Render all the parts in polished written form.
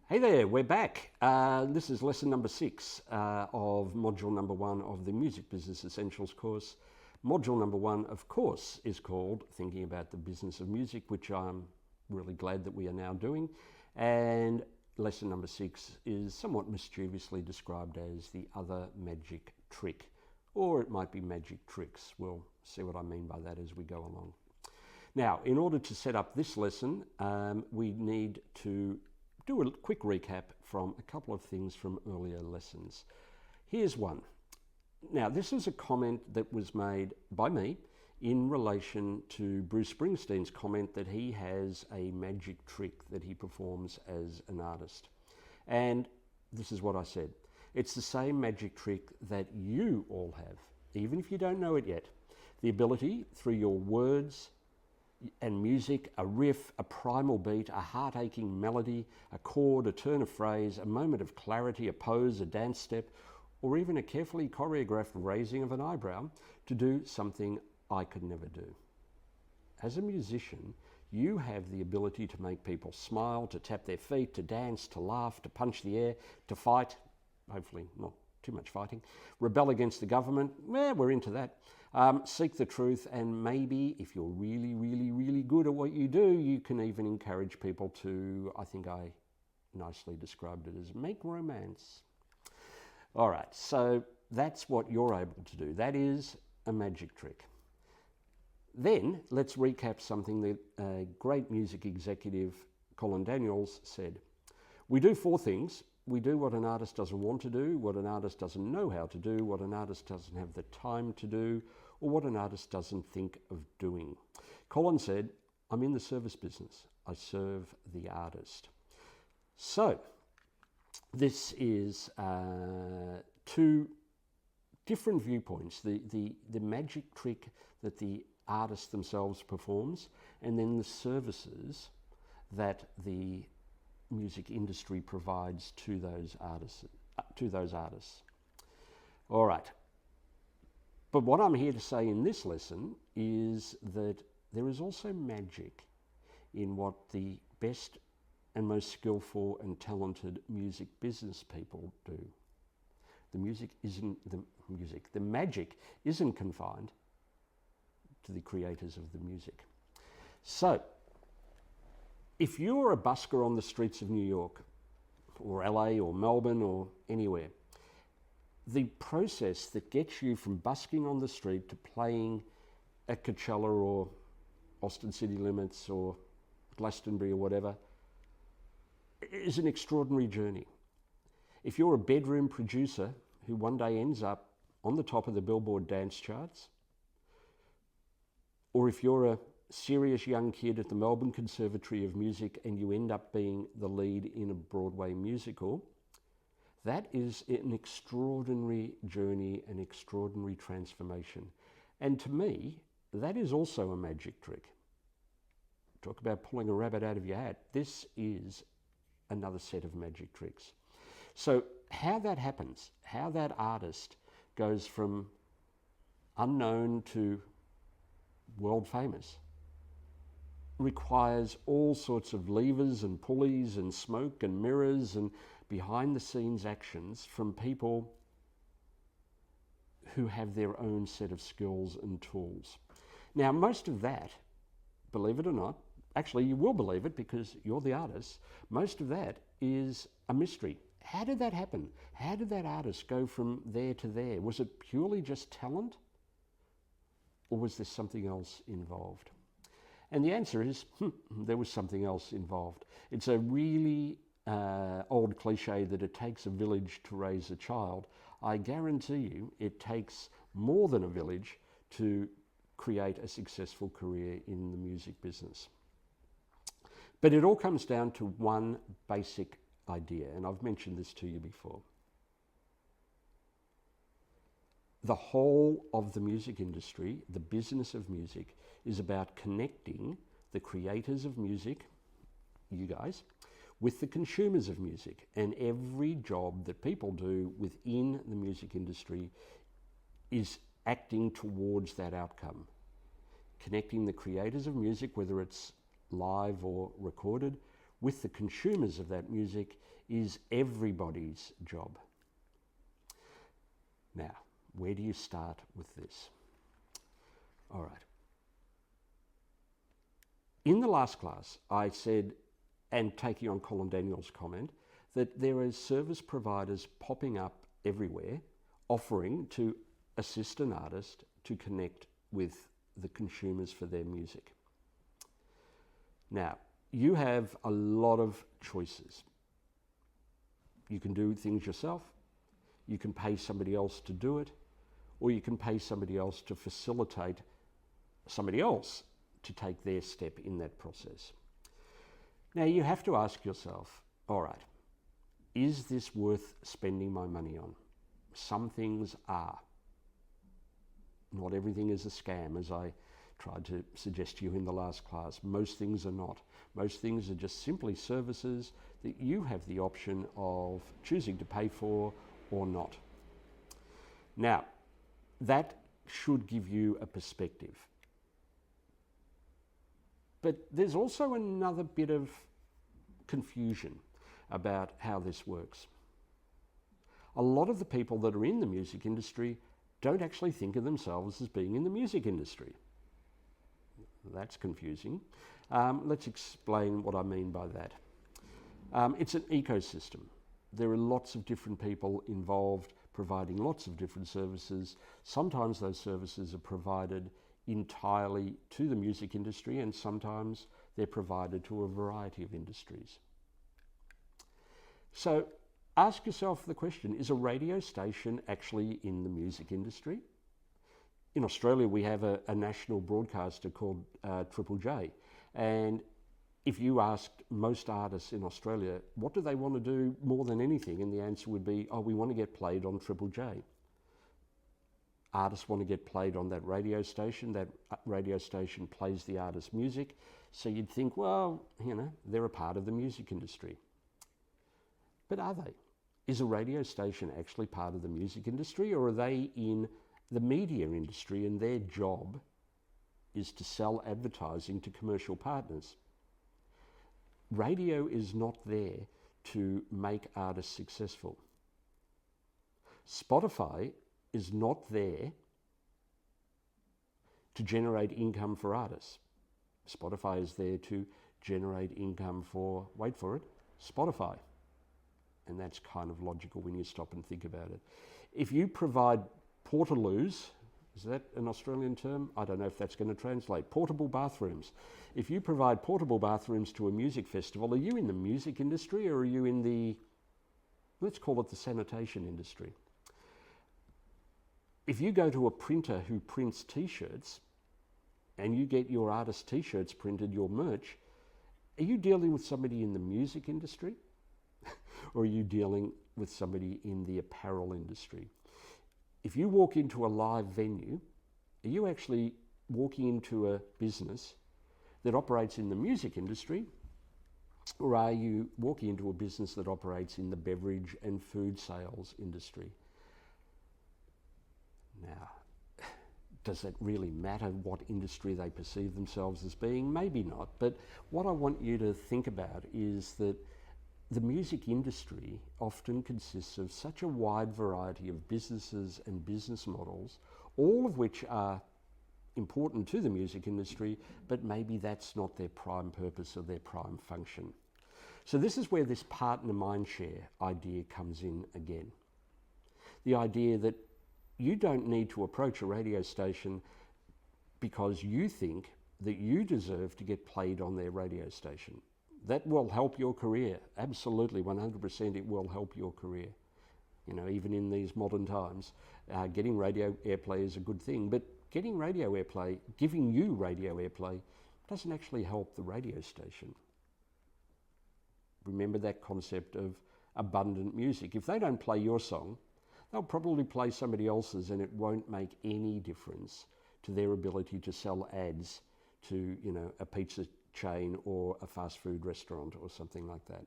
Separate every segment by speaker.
Speaker 1: Hey there, we're back. This is lesson number 6 of module number 1 of the Music Business Essentials course. Module number 1, of course, is called Thinking About the Business of Music, which I'm really glad that we are now doing. And lesson number 6 is somewhat mischievously described as the other magic trick, or it might be magic tricks. We'll see what I mean by that as we go along. Now, in order to set up this lesson, we need to do a quick recap from a couple of things from earlier lessons. Here's one. Now, this is a comment that was made by me in relation to Bruce Springsteen's comment that he has a magic trick that he performs as an artist. And this is what I said. It's the same magic trick that you all have, even if you don't know it yet. The ability through your words and music, a riff, a primal beat, a heart-aching melody, a chord, a turn of phrase, a moment of clarity, a pose, a dance step, or even a carefully choreographed raising of an eyebrow to do something I could never do. As a musician, you have the ability to make people smile, to tap their feet, to dance, to laugh, to punch the air, to fight, hopefully not too much fighting, rebel against the government, we're into that, seek the truth, and maybe if you're really good at what you do, you can even encourage people to, I think I nicely described it as make romance. All right, so that's what you're able to do. That is a magic trick. Then let's recap something that a great music executive, Colin Daniels, said. We do 4 things. We do what an artist doesn't want to do, what an artist doesn't know how to do, what an artist doesn't have the time to do, or what an artist doesn't think of doing. Colin said, I'm in the service business. I serve the artist. So this is 2 different viewpoints, the magic trick that the artist themselves performs, and then the services that the music industry provides to those artists. All right. But what I'm here to say in this lesson is that there is also magic in what the best and most skillful and talented music business people do. The magic isn't confined to the creators of the music. So, if you're a busker on the streets of New York or LA or Melbourne or anywhere, the process that gets you from busking on the street to playing at Coachella or Austin City Limits or Glastonbury or whatever is an extraordinary journey. If you're a bedroom producer who one day ends up on the top of the Billboard dance charts, or if you're a serious young kid at the Melbourne Conservatory of Music and you end up being the lead in a Broadway musical, that is an extraordinary journey, an extraordinary transformation. And to me, that is also a magic trick. Talk about pulling a rabbit out of your hat. This is another set of magic tricks. So how that happens, how that artist goes from unknown to world famous, requires all sorts of levers and pulleys and smoke and mirrors and behind the scenes actions from people who have their own set of skills and tools. Now, most of that, believe it or not, actually you will believe it because you're the artist, most of that is a mystery. How did that happen? How did that artist go from there to there? Was it purely just talent? Or was there something else involved? And the answer is, there was something else involved. It's a really old cliche that it takes a village to raise a child. I guarantee you it takes more than a village to create a successful career in the music business. But it all comes down to one basic idea, and I've mentioned this to you before. The whole of the music industry, the business of music, is about connecting the creators of music, you guys, with the consumers of music. And every job that people do within the music industry is acting towards that outcome. Connecting the creators of music, whether it's live or recorded, with the consumers of that music is everybody's job. Now, where do you start with this? All right. In the last class, I said, and taking on Colin Daniels' comment, that there are service providers popping up everywhere offering to assist an artist to connect with the consumers for their music. Now, you have a lot of choices. You can do things yourself, you can pay somebody else to do it, or you can pay somebody else to facilitate somebody else to take their step in that process. Now, you have to ask yourself, all right, is this worth spending my money on? Some things are. Not everything is a scam, as I tried to suggest to you in the last class. Most things are not. Most things are just simply services that you have the option of choosing to pay for or not. Now, that should give you a perspective. But there's also another bit of confusion about how this works. A lot of the people that are in the music industry don't actually think of themselves as being in the music industry. That's confusing. Let's explain what I mean by that. It's an ecosystem. There are lots of different people involved providing lots of different services. Sometimes those services are provided entirely to the music industry, and sometimes they're provided to a variety of industries. So ask yourself the question, is a radio station actually in the music industry? In Australia, we have a national broadcaster called N.W.A. And if you asked most artists in Australia, what do they want to do more than anything? And the answer would be, oh, we want to get played on N.W.A. Artists want to get played on that radio station plays the artist's music. So you'd think, well, you know, they're a part of the music industry. But are they? Is a radio station actually part of the music industry, or are they in the media industry and their job is to sell advertising to commercial partners? Radio is not there to make artists successful. Spotify is not there to generate income for artists. Spotify is there to generate income for, wait for it, Spotify. And that's kind of logical when you stop and think about it. If you provide portaloos, is that an Australian term? I don't know if that's going to translate. Portable bathrooms. If you provide portable bathrooms to a music festival, are you in the music industry or are you in the, let's call it the sanitation industry? If you go to a printer who prints t-shirts and you get your artist t-shirts printed, your merch, are you dealing with somebody in the music industry? Or are you dealing with somebody in the apparel industry? If you walk into a live venue, are you actually walking into a business that operates in the music industry, or are you walking into a business that operates in the beverage and food sales industry? Now, does it really matter what industry they perceive themselves as being? Maybe not, but what I want you to think about is that the music industry often consists of such a wide variety of businesses and business models, all of which are important to the music industry, but maybe that's not their prime purpose or their prime function. So this is where this partner mindshare idea comes in again. The idea that you don't need to approach a radio station because you think that you deserve to get played on their radio station. That will help your career. Absolutely, 100% it will help your career. You know, even in these modern times, getting radio airplay is a good thing, but getting radio airplay, giving you radio airplay, doesn't actually help the radio station. Remember that concept of abundant music. If they don't play your song, they'll probably play somebody else's, and it won't make any difference to their ability to sell ads to, you know, a pizza chain or a fast food restaurant or something like that.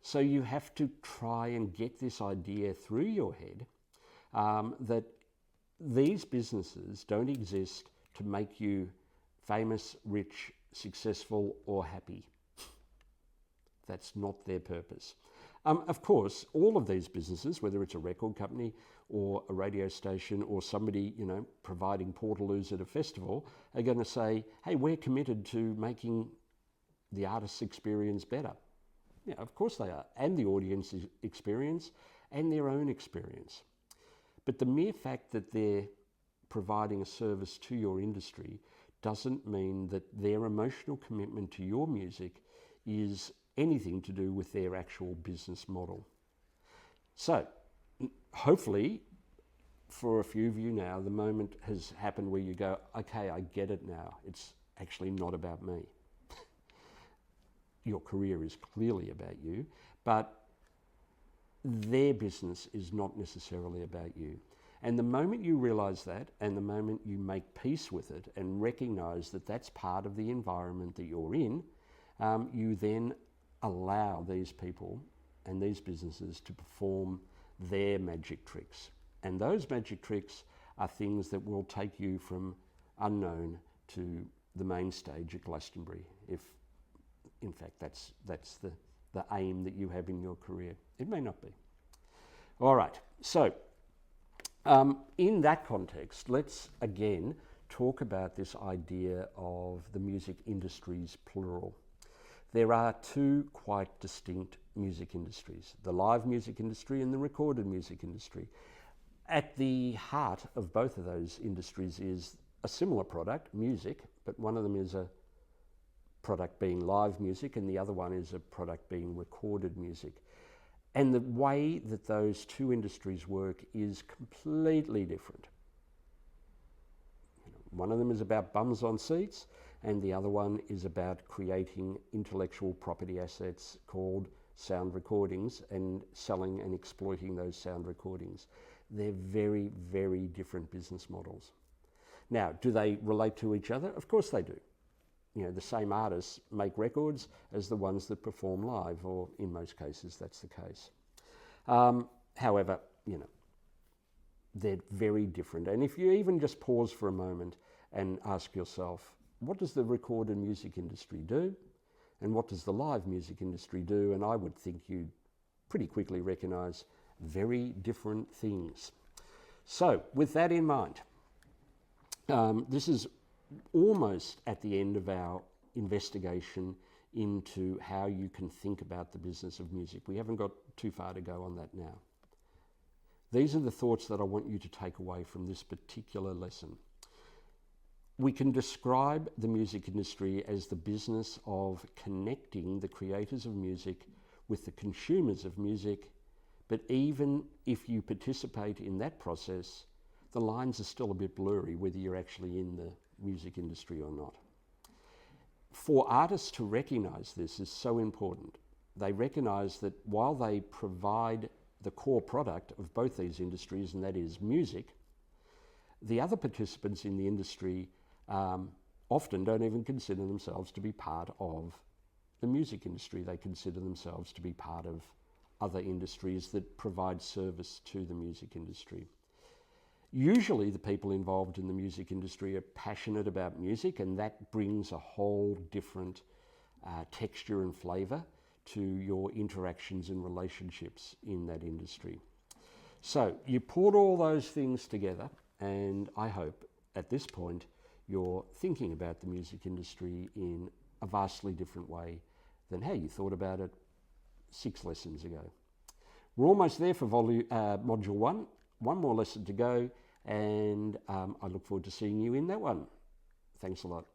Speaker 1: So you have to try and get this idea through your head that these businesses don't exist to make you famous, rich, successful, or happy. That's not their purpose. Of course, all of these businesses, whether it's a record company or a radio station or somebody, providing portaloos at a festival, are going to say, hey, we're committed to making the artist's experience better. Yeah, of course they are, and the audience's experience and their own experience. But the mere fact that they're providing a service to your industry doesn't mean that their emotional commitment to your music is anything to do with their actual business model. So, hopefully, for a few of you now, the moment has happened where you go, okay, I get it now. It's actually not about me. Your career is clearly about you, but their business is not necessarily about you. And the moment you realise that, and the moment you make peace with it and recognise that that's part of the environment that you're in, you then allow these people and these businesses to perform their magic tricks. And those magic tricks are things that will take you from unknown to the main stage at Glastonbury, if in fact that's the aim that you have in your career. It may not be. All right, so in that context, let's again talk about this idea of the music industries plural. There are two quite distinct music industries, the live music industry and the recorded music industry. At the heart of both of those industries is a similar product, music, but one of them is a product being live music and the other one is a product being recorded music. And the way that those two industries work is completely different. One of them is about bums on seats, and the other one is about creating intellectual property assets called sound recordings and selling and exploiting those sound recordings. They're very, very different business models. Now, do they relate to each other? Of course they do. The same artists make records as the ones that perform live, or in most cases that's the case. However, they're very different. And if you even just pause for a moment and ask yourself, what does the recorded music industry do? And what does the live music industry do? And I would think you'd pretty quickly recognise very different things. So, with that in mind, this is almost at the end of our investigation into how you can think about the business of music. We haven't got too far to go on that now. These are the thoughts that I want you to take away from this particular lesson. We can describe the music industry as the business of connecting the creators of music with the consumers of music, but even if you participate in that process, the lines are still a bit blurry whether you're actually in the music industry or not. For artists to recognise this is so important. They recognise that while they provide the core product of both these industries, and that is music, the other participants in the industry often don't even consider themselves to be part of the music industry. They consider themselves to be part of other industries that provide service to the music industry. Usually the people involved in the music industry are passionate about music, and that brings a whole different texture and flavour to your interactions and relationships in that industry. So you put all those things together, and I hope at this point you're thinking about the music industry in a vastly different way than how you thought about it 6 lessons ago. We're almost there for Module 1. One more lesson to go, and I look forward to seeing you in that one. Thanks a lot.